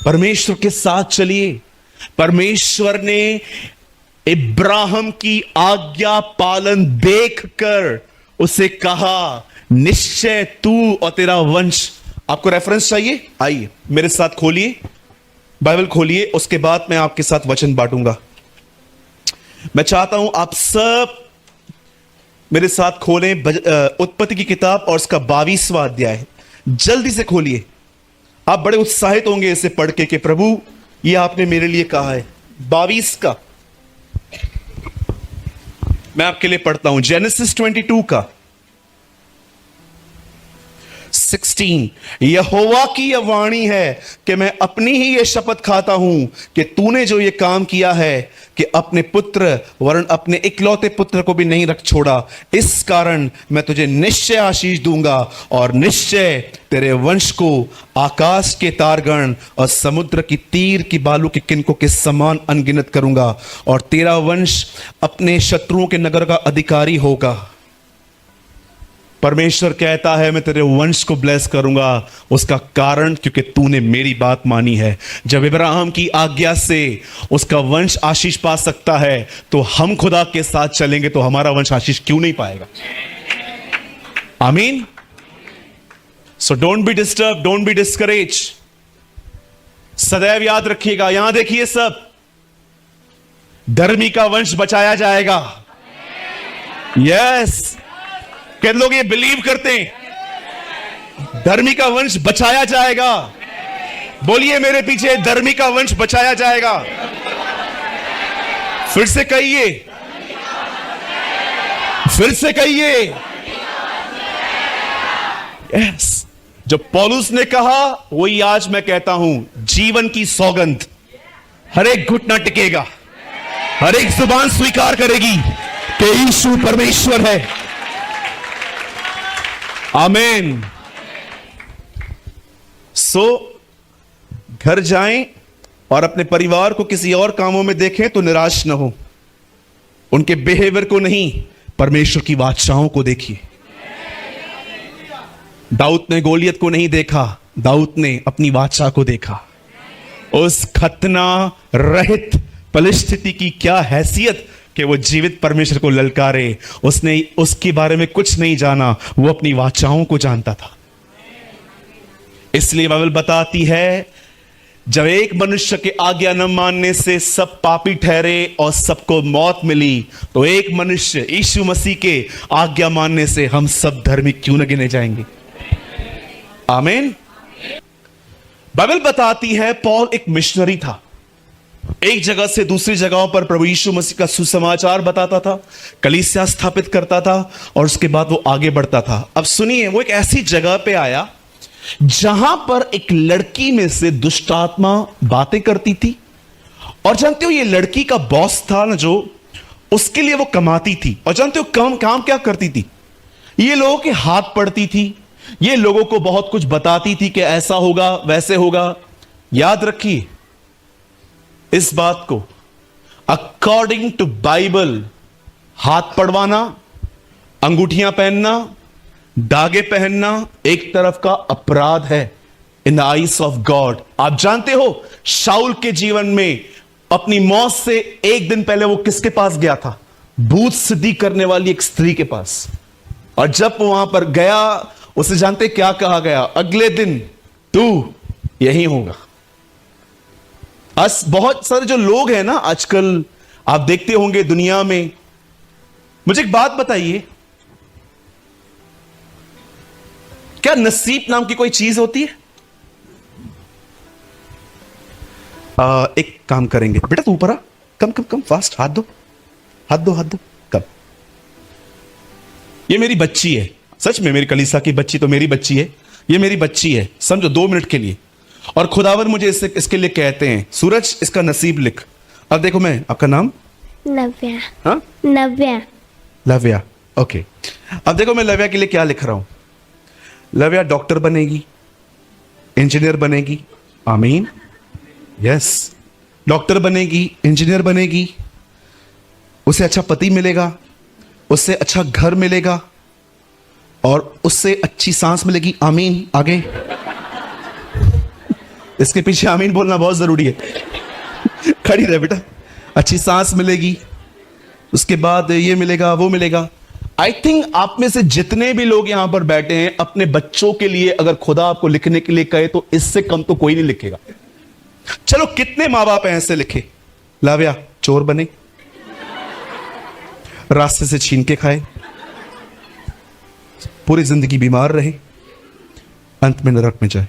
परमेश्वर के साथ चलिए। परमेश्वर ने इब्राहिम की आज्ञा पालन देखकर उसे कहा, निश्चय तू और तेरा वंश। आपको रेफरेंस चाहिए? आइए मेरे साथ खोलिए, बाइबल खोलिए, उसके बाद मैं आपके साथ वचन बांटूंगा। मैं चाहता हूं आप सब मेरे साथ खोलें उत्पत्ति की किताब और उसका 22वां अध्याय। जल्दी से खोलिए। आप बड़े उत्साहित होंगे इसे पढ़ के कि प्रभु ये आपने मेरे लिए कहा है। 22 का मैं आपके लिए पढ़ता हूं। जेनेसिस 22 का 16। यहोवा की यह वाणी है कि मैं अपनी ही यह शपथ खाता हूं कि तूने जो यह काम किया है कि अपने पुत्र वरन अपने इकलौते पुत्र को भी नहीं रख छोड़ा, इस कारण मैं तुझे निश्चय आशीष दूंगा और निश्चय तेरे वंश को आकाश के तारगण और समुद्र की तीर की बालू के किनकों के समान अनगिनत करूंगा और तेरा वंश अपने शत्रुओं के नगर का अधिकारी होगा। परमेश्वर कहता है मैं तेरे वंश को ब्लेस करूंगा। उसका कारण क्योंकि तूने मेरी बात मानी है। जब इब्राहिम की आज्ञा से उसका वंश आशीष पा सकता है तो हम खुदा के साथ चलेंगे तो हमारा वंश आशीष क्यों नहीं पाएगा? आमीन। So don't be disturb, don't be discourage. सदैव याद रखिएगा। यहां देखिए सब, धर्मी का वंश बचाया जाएगा। यस, कितने लोग ये बिलीव करते हैं? धर्मी का वंश बचाया जाएगा। बोलिए मेरे पीछे, धर्मी का वंश बचाया जाएगा। फिर से कहिए, फिर से कहिए। यस, जो पौलुस ने कहा वही आज मैं कहता हूं। जीवन की सौगंध, हर एक घुटना टिकेगा, हर एक जुबान स्वीकार करेगी कि यीशु परमेश्वर है। आमीन। सो घर जाएं और अपने परिवार को किसी और कामों में देखें तो निराश न हो। उनके बिहेवियर को नहीं, परमेश्वर की वाचाओं को देखिए। दाऊद ने गोलियत को नहीं देखा, दाऊद ने अपनी वाचा को देखा। उस खतना रहित परिस्थिति की क्या हैसियत कि वो जीवित परमेश्वर को ललकारे। उसने उसके बारे में कुछ नहीं जाना, वो अपनी वाचाओं को जानता था। इसलिए बाइबल बताती है जब एक मनुष्य के आज्ञा न मानने से सब पापी ठहरे और सबको मौत मिली, तो एक मनुष्य यीशु मसीह के आज्ञा मानने से हम सब धर्मी क्यों न गिने जाएंगे? आमीन। बाइबल बताती है पौल एक मिशनरी था। एक जगह से दूसरी जगहों पर प्रभु यीशु मसीह का सुसमाचार बताता था, कलीसिया स्थापित करता था और उसके बाद वो आगे बढ़ता था। अब सुनिए, वो एक ऐसी जगह पे आया जहां पर एक लड़की में से दुष्ट आत्मा बातें करती थी। और जानते हो ये लड़की का बॉस था ना, जो उसके लिए वो कमाती थी। और जानते हो काम क्या करती थी? ये लोगों के हाथ पड़ती थी, ये लोगों को बहुत कुछ बताती थी कि ऐसा होगा वैसे होगा। याद रखिए इस बात को, अकॉर्डिंग टू बाइबल हाथ पड़वाना, अंगूठियां पहनना, धागे पहनना एक तरफ का अपराध है in the eyes of God. आप जानते हो शाऊल के जीवन में अपनी मौत से एक दिन पहले वो किसके पास गया था? भूत सिद्धि करने वाली एक स्त्री के पास। और जब वहां पर गया, उसे जानते क्या कहा गया? अगले दिन तू यही होगा। बहुत सारे जो लोग हैं ना आजकल, आप देखते होंगे दुनिया में। मुझे एक बात बताइए, क्या नसीब नाम की कोई चीज होती है? एक काम करेंगे बेटा, तू ऊपर आ, कम फास्ट, हाथ दो कम। ये मेरी बच्ची है, सच में मेरी कलीसा की बच्ची तो मेरी बच्ची है। ये मेरी बच्ची है, समझो 2 मिनट के लिए। और खुदावर मुझे इसके लिए कहते हैं, सूरज इसका नसीब लिख। अब देखो, मैं आपका नाम नव्या। हाँ, लव्या। ओके, अब देखो मैं लव्या के लिए क्या लिख रहा हूं। लव्या डॉक्टर बनेगी, इंजीनियर बनेगी। आमीन। यस, डॉक्टर बनेगी, इंजीनियर बनेगी। उसे अच्छा पति मिलेगा, उससे अच्छा घर मिलेगा और उससे अच्छी सांस मिलेगी। आमीन। आगे इसके पीछे आमीन बोलना बहुत जरूरी है। खड़ी रहे बेटा, अच्छी सांस मिलेगी, उसके बाद ये मिलेगा वो मिलेगा। आई थिंक आप में से जितने भी लोग यहां पर बैठे हैं, अपने बच्चों के लिए अगर खुदा आपको लिखने के लिए कहे तो इससे कम तो कोई नहीं लिखेगा। चलो कितने मां बाप हैं ऐसे लिखे, लाव्या चोर बने, रास्ते से छीन के खाए, पूरी जिंदगी बीमार रहे, अंत में नरक में जाए।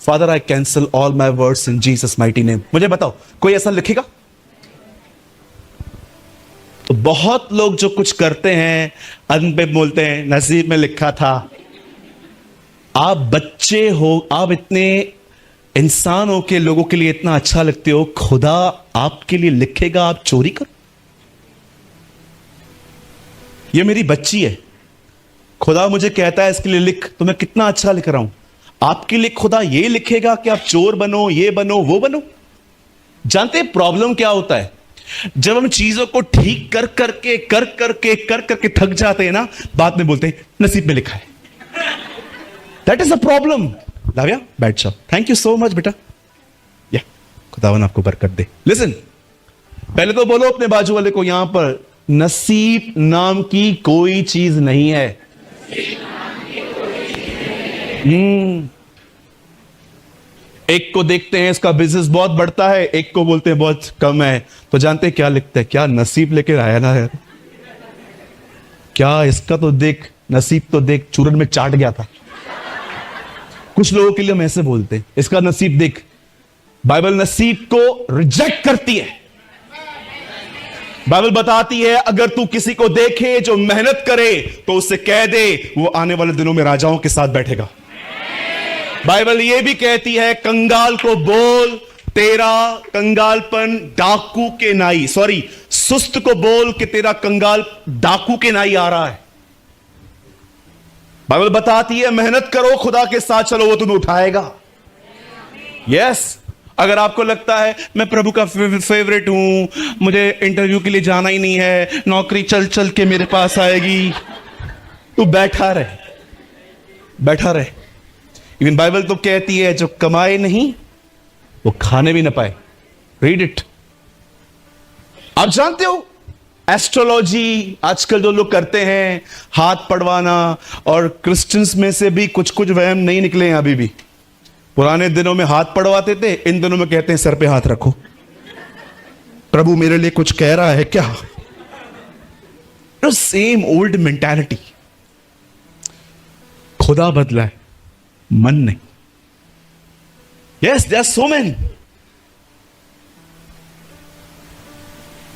Father I cancel all my words in Jesus mighty name. मुझे बताओ कोई ऐसा लिखेगा? तो बहुत लोग जो कुछ करते हैं अंत में बोलते हैं नसीब में लिखा था। आप बच्चे हो, आप इतने इंसान हो के लोगों के लिए इतना अच्छा लगते हो, खुदा आपके लिए लिखेगा आप चोरी करो? ये मेरी बच्ची है, खुदा मुझे कहता है इसके लिए लिख, तो मैं कितना अच्छा लिख रहा हूं। आपके लिए खुदा ये लिखेगा कि आप चोर बनो, ये बनो, वो बनो? जानते हैं प्रॉब्लम क्या होता है? जब हम चीजों को ठीक कर करके थक जाते हैं ना, बाद में बोलते हैं नसीब में लिखा है। That is a problem. Lavya बैठ जाओ, थैंक यू सो मच बेटा, या खुदावन आपको बरकत दे। लिसन, पहले तो बोलो अपने बाजू वाले को, यहां पर नसीब नाम की कोई चीज नहीं है। एक को देखते हैं इसका बिजनेस बहुत बढ़ता है, एक को बोलते हैं बहुत कम है, तो जानते हैं क्या लिखते हैं? क्या नसीब लेकर आया ना यार, क्या इसका तो देख, नसीब तो देख चूरन में चाट गया था। कुछ लोगों के लिए हम ऐसे बोलते हैं, इसका नसीब देख। बाइबल नसीब को रिजेक्ट करती है। बाइबल बताती है अगर तू किसी को देखे जो मेहनत करे तो उससे कह दे वो आने वाले दिनों में राजाओं के साथ बैठेगा। बाइबल यह भी कहती है कंगाल को बोल तेरा कंगालपन डाकू के नाई, सॉरी सुस्त को बोल कि तेरा कंगाल डाकू के नाई आ रहा है। बाइबल बताती है मेहनत करो, खुदा के साथ चलो, वो तुम्हें उठाएगा। यस, अगर आपको लगता है मैं प्रभु का फेवरेट हूं, मुझे इंटरव्यू के लिए जाना ही नहीं है, नौकरी चल चल के मेरे पास आएगी, तू बैठा रहे, बैठा रहे। इवन बाइबल तो कहती है जो कमाए नहीं वो खाने भी ना पाए। Read it. आप जानते हो एस्ट्रोलॉजी आजकल जो लोग करते हैं, हाथ पड़वाना, और क्रिश्चियंस में से भी कुछ कुछ वहम नहीं निकले हैं अभी भी। पुराने दिनों में हाथ पड़वाते थे, इन दिनों में कहते हैं सर पे हाथ रखो, प्रभु मेरे लिए कुछ कह रहा है क्या? Same old mentality. खुदा बदला है, मन नहीं। Yes, there are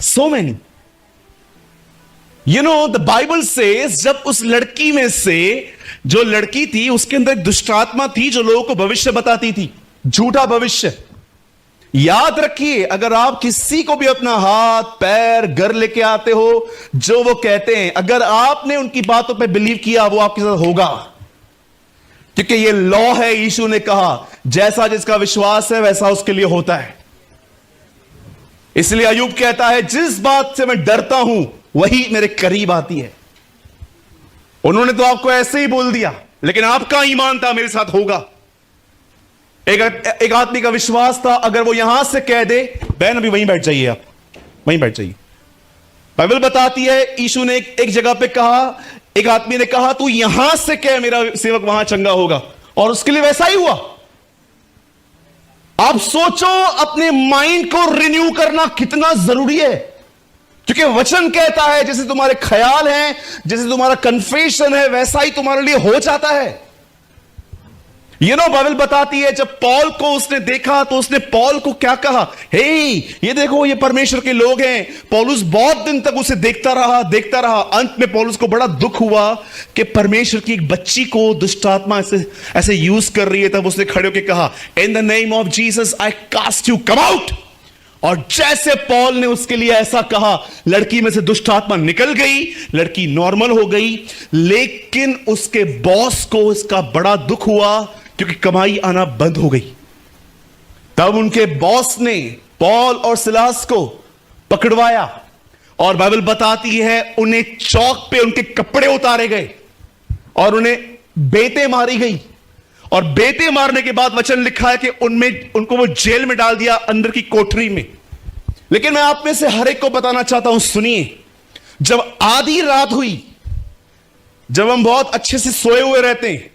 so many. You know the Bible says जब उस लड़की में से, जो लड़की थी उसके अंदर एक दुष्ट आत्मा थी जो लोगों को भविष्य बताती थी, झूठा भविष्य। याद रखिए, अगर आप किसी को भी अपना हाथ पैर घर लेके आते हो, जो वो कहते हैं, अगर आपने उनकी बातों पे बिलीव किया, वो आपके साथ होगा, क्योंकि ये लॉ है। यीशु ने कहा जैसा जिसका विश्वास है वैसा उसके लिए होता है। इसलिए अय्यूब कहता है जिस बात से मैं डरता हूं वही मेरे करीब आती है। उन्होंने तो आपको ऐसे ही बोल दिया, लेकिन आपका ईमान था मेरे साथ होगा। एक आदमी का विश्वास था, अगर वो यहां से कह दे, बहन अभी वहीं बैठ जाइए, आप वहीं बैठ जाइए। बाइबल बताती है यीशु ने एक जगह पे कहा, एक आदमी ने कहा तू यहां से कह मेरा सेवक वहां चंगा होगा, और उसके लिए वैसा ही हुआ। आप सोचो अपने माइंड को रिन्यू करना कितना जरूरी है, क्योंकि वचन कहता है जैसे तुम्हारे ख्याल हैं, जैसे तुम्हारा कन्फेशन है, वैसा ही तुम्हारे लिए हो जाता है। ये नो बाइबल बताती है जब पॉल को उसने देखा तो उसने पॉल को क्या कहा, हे ये देखो ये परमेश्वर के लोग हैं। पौलुस बहुत दिन तक उसे देखता रहा। अंत में पौलुस को बड़ा दुख हुआ कि परमेश्वर की एक बच्ची को दुष्ट आत्मा ऐसे यूज कर रही है। तब उसने खड़े होकर कहा, in the name of Jesus I cast you, come out. और जैसे पॉल ने उसके लिए ऐसा कहा, लड़की में से दुष्ट आत्मा निकल गई, लड़की नॉर्मल हो गई। लेकिन उसके बॉस को इसका बड़ा दुख हुआ क्योंकि कमाई आना बंद हो गई। तब उनके बॉस ने पॉल और सिलास को पकड़वाया, और बाइबल बताती है उन्हें चौक पे उनके कपड़े उतारे गए और उन्हें बेतें मारी गई। और बेटे मारने के बाद वचन लिखा है कि उनको वो जेल में डाल दिया, अंदर की कोठरी में। लेकिन मैं आप में से हर एक को बताना चाहता हूं, सुनिए, जब आधी रात हुई, जब हम बहुत अच्छे से सोए हुए रहते हैं,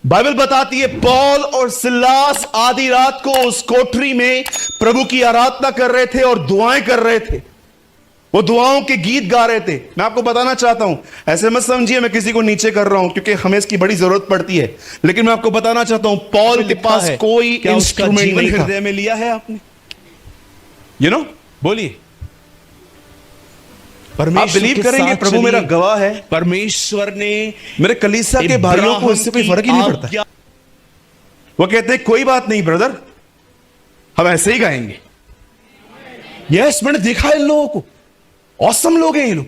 बाइबल बताती है पौल और सिलास आधी रात को उस कोठरी में प्रभु की आराधना कर रहे थे और दुआएं कर रहे थे। वो दुआओं के गीत गा रहे थे। मैं आपको बताना चाहता हूं, ऐसे मत समझिए मैं किसी को नीचे कर रहा हूं, क्योंकि हमें इसकी बड़ी जरूरत पड़ती है। लेकिन मैं आपको बताना चाहता हूं, पौल के पास कोई इंस्ट्रूमेंट नहीं था। हृदय में लिया है आपने? यू नो, बोलिए। आप बिलीव करेंगे, प्रभु मेरा गवाह है, परमेश्वर ने मेरे कलीसिया के भाइयों को इससे कोई फर्क ही नहीं पड़ता। वो कहते हैं कोई बात नहीं ब्रदर, हम ऐसे ही गाएंगे। यस, मैंने देखा है इन लोगों को, ऑसम लोग हैं ये लोग।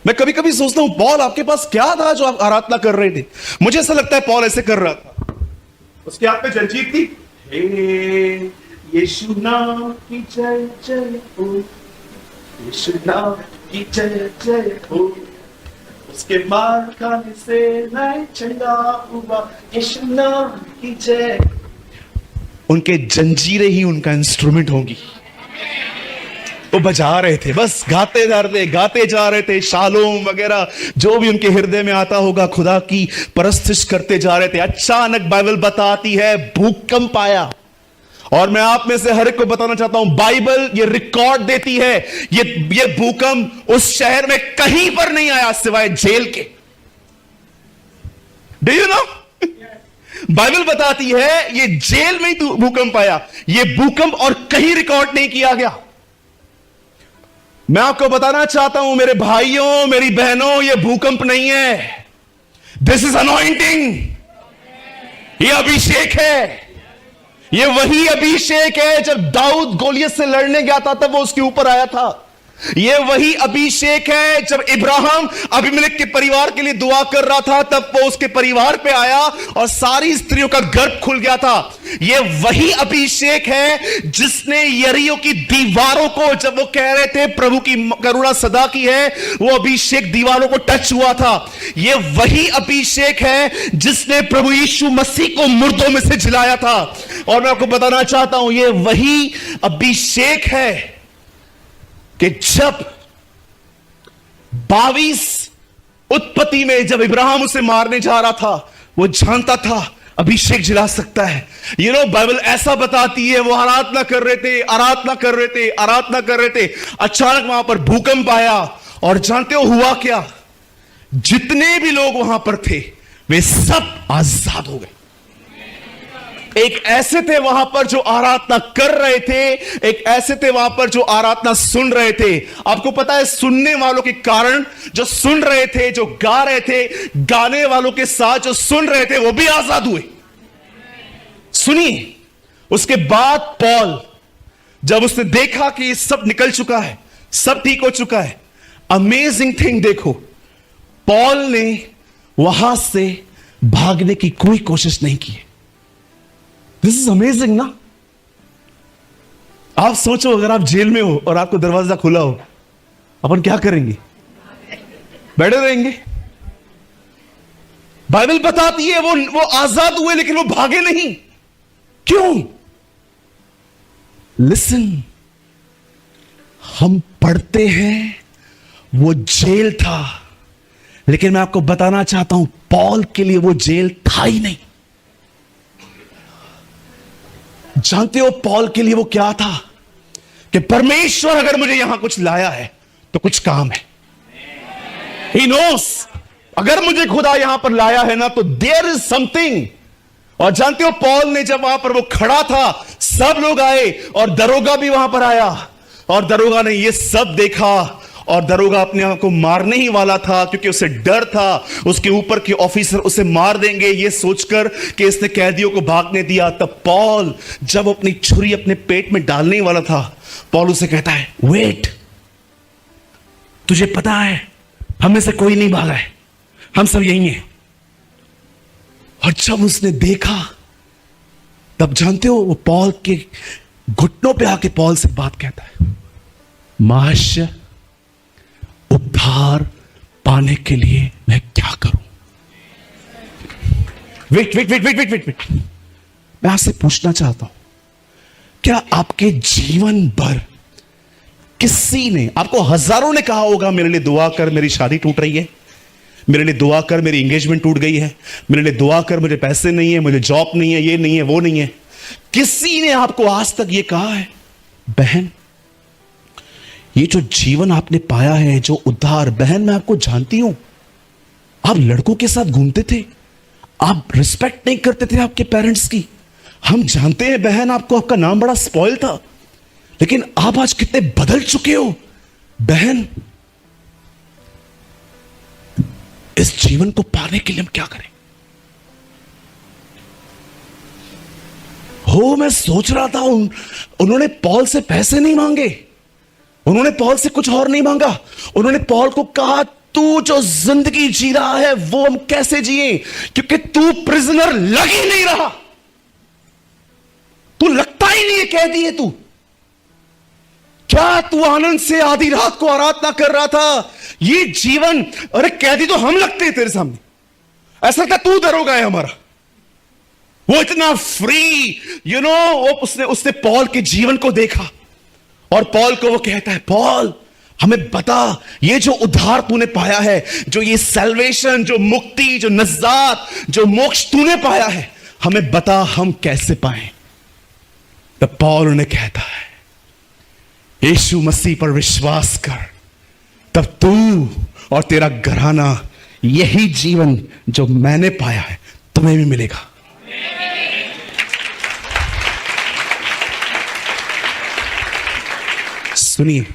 मैं कभी कभी सोचता हूं, पौल आपके पास क्या था जो आप आराधना कर रहे थे? मुझे ऐसा लगता है पौल ऐसे कर रहा था। उसके हाथ में जंजीर थी, हे यीशु नाम की जय जय हो, यीशु नाम की जय जय हो, उसके मार खाने से मैं चंगा हुआ, यीशु नाम की जय। उनके जंजीरें ही उनका इंस्ट्रूमेंट होंगी। वो बजा रहे थे, बस गाते जा रहे थे, शालोम वगैरह जो भी उनके हृदय में आता होगा, खुदा की परस्तिश करते जा रहे थे। अचानक बाइबल बताती है भूकंप आया। और मैं आप में से हर एक को बताना चाहता हूं, बाइबल ये रिकॉर्ड देती है, ये भूकंप उस शहर में कहीं पर नहीं आया सिवाय जेल के। Do you know? बाइबल बताती है ये जेल में ही भूकंप आया। ये भूकंप और कहीं रिकॉर्ड नहीं किया गया। मैं आपको बताना चाहता हूं मेरे भाइयों, मेरी बहनों, ये भूकंप नहीं है, दिस इज अनॉइंटिंग। ये अभिषेक है। ये वही अभिषेक है जब दाऊद गोलियत से लड़ने गया था तब वो उसके ऊपर आया था। ये वही अभिषेक है जब इब्राहिम अबीमेलेक के परिवार के लिए दुआ कर रहा था तब वो उसके परिवार पे आया और सारी स्त्रियों का गर्भ खुल गया था। ये वही अभिषेक है जिसने यरीहो की दीवारों को, जब वो कह रहे थे प्रभु की करुणा सदा की है, वो अभिषेक दीवारों को टच हुआ था। ये वही अभिषेक है जिसने प्रभु यीशु मसीह को मुर्दों में से जिलाया था। और मैं आपको बताना चाहता हूं, ये वही अभिषेक है कि जब 22 उत्पत्ति में जब इब्राहिम उसे मारने जा रहा था, वो जानता था अभिषेक जिला सकता है। यू नो, बाइबल ऐसा बताती है वो आराधना कर रहे थे। अचानक वहां पर भूकंप आया और जानते हो हुआ क्या? जितने भी लोग वहां पर थे वे सब आजाद हो गए। एक ऐसे थे वहां पर जो आराधना कर रहे थे, एक ऐसे थे वहां पर जो आराधना सुन रहे थे। आपको पता है सुनने वालों के कारण, जो सुन रहे थे, जो गा रहे थे, गाने वालों के साथ जो सुन रहे थे वो भी आजाद हुए। सुनिए, उसके बाद पौल जब उसने देखा कि ये सब निकल चुका है, सब ठीक हो चुका है, अमेजिंग थिंग देखो, पौल ने वहां से भागने की कोई कोशिश नहीं की। दिस इज अमेजिंग ना। आप सोचो अगर आप जेल में हो और आपको दरवाजा खुला हो, अपन क्या करेंगे? बैठे रहेंगे? बाइबल बताती है वो आजाद हुए लेकिन वो भागे नहीं। क्यों? लिसन, हम पढ़ते हैं वो जेल था, लेकिन मैं आपको बताना चाहता हूं पौल के लिए वो जेल था ही नहीं। जानते हो पौल के लिए वो क्या था? कि परमेश्वर अगर मुझे यहां कुछ लाया है तो कुछ काम है। He knows, अगर मुझे खुदा यहां पर लाया है ना तो देयर इज समथिंग। और जानते हो पौल ने जब वहां पर वो खड़ा था, सब लोग आए और दरोगा भी वहां पर आया, और दरोगा ने ये सब देखा, और दरोगा अपने आप को मारने ही वाला था क्योंकि उसे डर था उसके ऊपर के ऑफिसर उसे मार देंगे, ये सोचकर कि इसने कैदियों को भागने दिया। तब पौल जब अपनी छुरी अपने पेट में डालने ही वाला था, पौल उसे कहता है, वेट, तुझे पता है हम में से कोई नहीं भागा है, हम सब यही हैं। और जब उसने देखा तब जानते हो वो पौल के घुटनों पे आके पौल से बात कहता है, महाशय उद्धार पाने के लिए मैं क्या करूं? Wait wait wait wait wait wait wait, मैं आपसे पूछना चाहता हूं, क्या आपके जीवन भर किसी ने, आपको हजारों ने कहा होगा मेरे लिए दुआ कर, मेरी शादी टूट रही है, मेरे लिए दुआ कर, मेरी एंगेजमेंट टूट गई है, मेरे लिए दुआ कर, मुझे पैसे नहीं है, मुझे जॉब नहीं है, ये नहीं है, वो नहीं है। किसी ने आपको आज तक ये कहा है? बहन, ये जो जीवन आपने पाया है, जो उद्धार, बहन मैं आपको जानती हूं, आप लड़कों के साथ घूमते थे, आप रिस्पेक्ट नहीं करते थे आपके पेरेंट्स की, हम जानते हैं बहन, आपको आपका नाम बड़ा स्पॉइल था, लेकिन आप आज कितने बदल चुके हो। बहन, इस जीवन को पाने के लिए हम क्या करें? मैं सोच रहा था उन्होंने पॉल से पैसे नहीं मांगे, उन्होंने पॉल से कुछ और नहीं मांगा, उन्होंने पॉल को कहा तू जो जिंदगी जी रहा है वो हम कैसे जिए, क्योंकि तू प्रिजनर लग ही नहीं रहा, तू लगता ही नहीं है कैदी है तू। क्या तू आनंद से आधी रात को आराधना कर रहा था? ये जीवन, अरे कैदी तो हम लगते हैं तेरे सामने, ऐसा क्या तू दरोगा है हमारा? वो इतना फ्री, उसने पॉल के जीवन को देखा और पॉल को वो कहता है, पॉल हमें बता, ये जो उद्धार तूने पाया है, जो ये सैल्वेशन, जो मुक्ति, जो नजात, जो मोक्ष तूने पाया है, हमें बता हम कैसे पाएं। तब पॉल उन्हें कहता है, यीशु मसीह पर विश्वास कर, तब तू और तेरा घराना यही जीवन जो मैंने पाया है तुम्हें भी मिलेगा। सुनिए,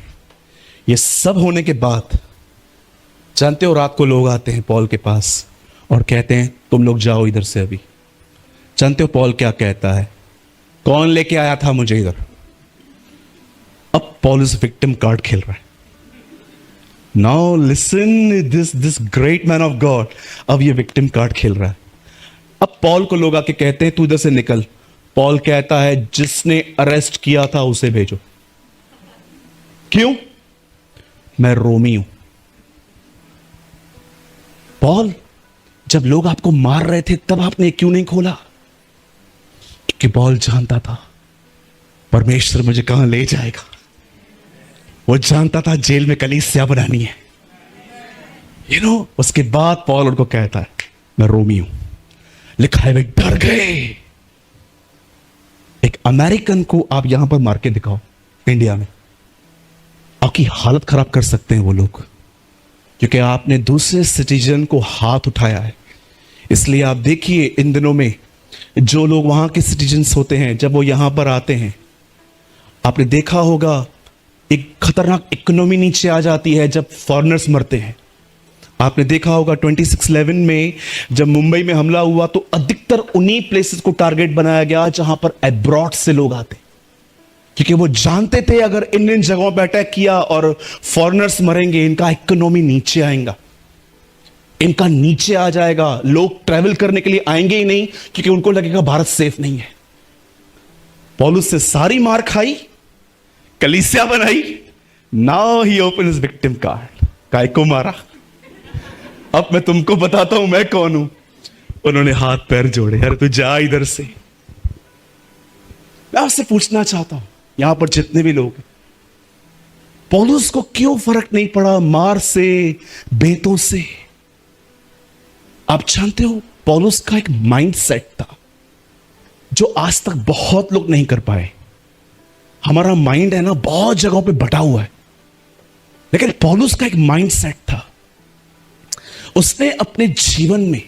ये सब होने के बाद जानते हो, रात को लोग आते हैं पॉल के पास और कहते हैं तुम लोग जाओ इधर से अभी। जानते हो पॉल क्या कहता है? कौन लेके आया था मुझे इधर? अब पॉल इस विक्टिम कार्ड खेल रहा है। Now listen, this great man of God अब ये विक्टिम कार्ड खेल रहा है। अब पॉल को लोग आके कहते हैं तू इधर से निकल। पॉल कहता है जिसने अरेस्ट किया था उसे भेजो। क्यों? मैं रोमी हूं। पॉल, जब लोग आपको मार रहे थे तब आपने क्यों नहीं खोला? क्योंकि पॉल जानता था परमेश्वर मुझे कहां ले जाएगा। वो जानता था जेल में कलीसिया बनानी है। उसके बाद पॉल उनको कहता है मैं रोमी हूं। लिखा है वे डर गए। एक अमेरिकन को आप यहां पर मार के दिखाओ इंडिया में, आपकी हालत खराब कर सकते हैं वो लोग, क्योंकि आपने दूसरे सिटीजन को हाथ उठाया है। इसलिए आप देखिए इन दिनों में जो लोग वहां के सिटीजन्स होते हैं, जब वो यहां पर आते हैं, आपने देखा होगा एक खतरनाक इकोनॉमी नीचे आ जाती है जब फॉरेनर्स मरते हैं। आपने देखा होगा 26/11 में जब मुंबई में हमला हुआ तो अधिकतर उन्हीं प्लेसेस को टारगेट बनाया गया जहां पर अब्रॉड से लोग आते, क्योंकि वो जानते थे अगर इन जगहों पर अटैक किया और फॉरेनर्स मरेंगे, इनका इकोनॉमी नीचे आएगा, इनका नीचे आ जाएगा। लोग ट्रैवल करने के लिए आएंगे ही नहीं, क्योंकि उनको लगेगा भारत सेफ नहीं है। पौलुस से सारी मार खाई, कलीसिया बनाई। Now he open his victim card. काय को मारा? अब मैं तुमको बताता हूं मैं कौन हूं। उन्होंने हाथ पैर जोड़े, अरे तू जा इधर से। मैं आपसे पूछना चाहता हूं यहां पर जितने भी लोग हैं, पौलुस को क्यों फर्क नहीं पड़ा मार से, बेतों से? आप जानते हो पौलुस का एक माइंड सेट था जो आज तक बहुत लोग नहीं कर पाए। हमारा माइंड है ना बहुत जगहों पे बटा हुआ है, लेकिन पौलुस का एक माइंड सेट था। उसने अपने जीवन में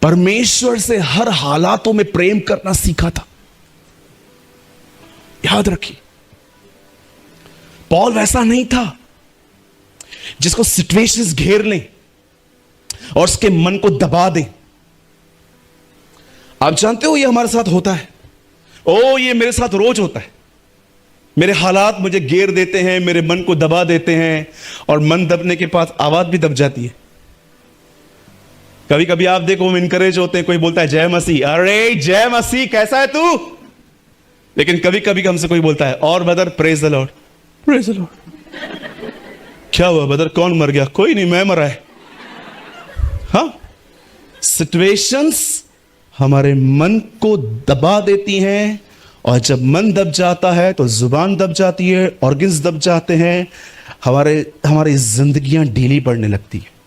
परमेश्वर से हर हालातों में प्रेम करना सीखा था। याद रखिए, पॉल वैसा नहीं था जिसको सिचुएशंस घेर लें और उसके मन को दबा दें। आप जानते हो ये हमारे साथ होता है। ये मेरे साथ रोज होता है। मेरे हालात मुझे घेर देते हैं, मेरे मन को दबा देते हैं, और मन दबने के पास आवाज भी दब जाती है। कभी कभी आप देखो हम इनकरेज होते हैं, कोई बोलता है जय मसीह, अरे जय मसीह कैसा है तू? लेकिन कभी कभी हमसे कोई बोलता है और brother praise the Lord, praise the Lord. क्या हुआ ब्रदर, कौन मर गया? कोई नहीं, मैं मरा है। हाँ, सिचुएशंस हमारे मन को दबा देती हैं, और जब मन दब जाता है तो जुबान दब जाती है, ऑर्गन्स दब जाते हैं, हमारी जिंदगियां ढीली पड़ने लगती है।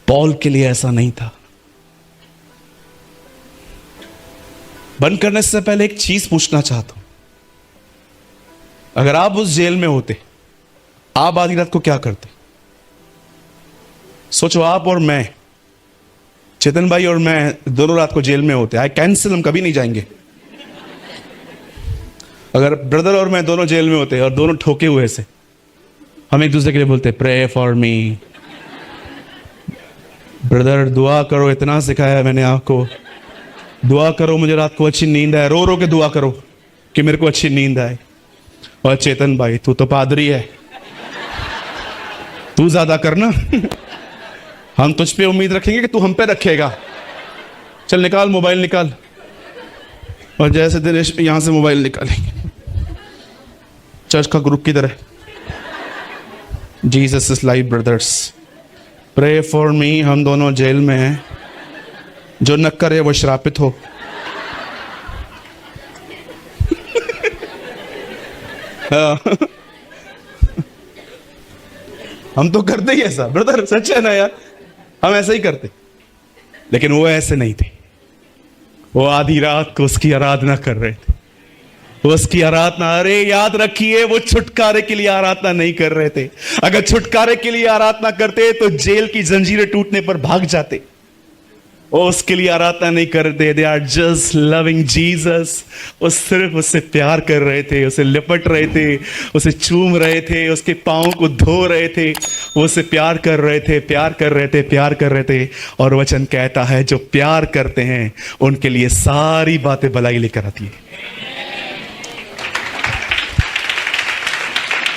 पॉल के लिए ऐसा नहीं था। बंद करने से पहले एक चीज पूछना चाहता हूं, अगर आप उस जेल में होते, आप आधी रात को क्या करते? सोचो, आप और मैं, चेतन भाई और मैं दोनों रात को जेल में होते। आई कैंसिल, हम कभी नहीं जाएंगे। अगर ब्रदर और मैं दोनों जेल में होते और दोनों ठोके हुए से, हम एक दूसरे के लिए बोलते प्रे फॉर मी, ब्रदर दुआ करो, इतना सिखाया है मैंने आपको, दुआ करो मुझे रात को अच्छी नींद आए, रो रो के दुआ करो कि मेरे को अच्छी नींद आए। और चेतन भाई तू तो पादरी है, तू ज्यादा करना हम तुझ पे उम्मीद रखेंगे कि तू हम पे रखेगा। चल निकाल मोबाइल निकाल। और जैसे दिनेश यहां से मोबाइल निकालेंगे चर्च का ग्रुप किधर है? Jesus is live brothers, pray for me. हम दोनों जेल में हैं, जो न करे वो श्रापित हो। हम तो करते ही ऐसा ब्रदर, सच है ना यार, हम ऐसा ही करते। लेकिन वो ऐसे नहीं थे। वो आधी रात को उसकी आराधना कर रहे थे। वो उसकी आराधना, अरे याद रखिए, वो छुटकारे के लिए आराधना नहीं कर रहे थे। अगर छुटकारे के लिए आराधना करते तो जेल की जंजीरें टूटने पर भाग जाते। वो उसके लिए आराधना नहीं करते। They are just loving Jesus. वो सिर्फ उससे प्यार कर रहे थे, उसे लिपट रहे थे, उसे चूम रहे थे, उसके पाँव को धो रहे थे। वो उसे प्यार कर रहे थे, प्यार कर रहे थे, प्यार कर रहे थे। और वचन कहता है जो प्यार करते हैं उनके लिए सारी बातें भलाई लेकर आती है।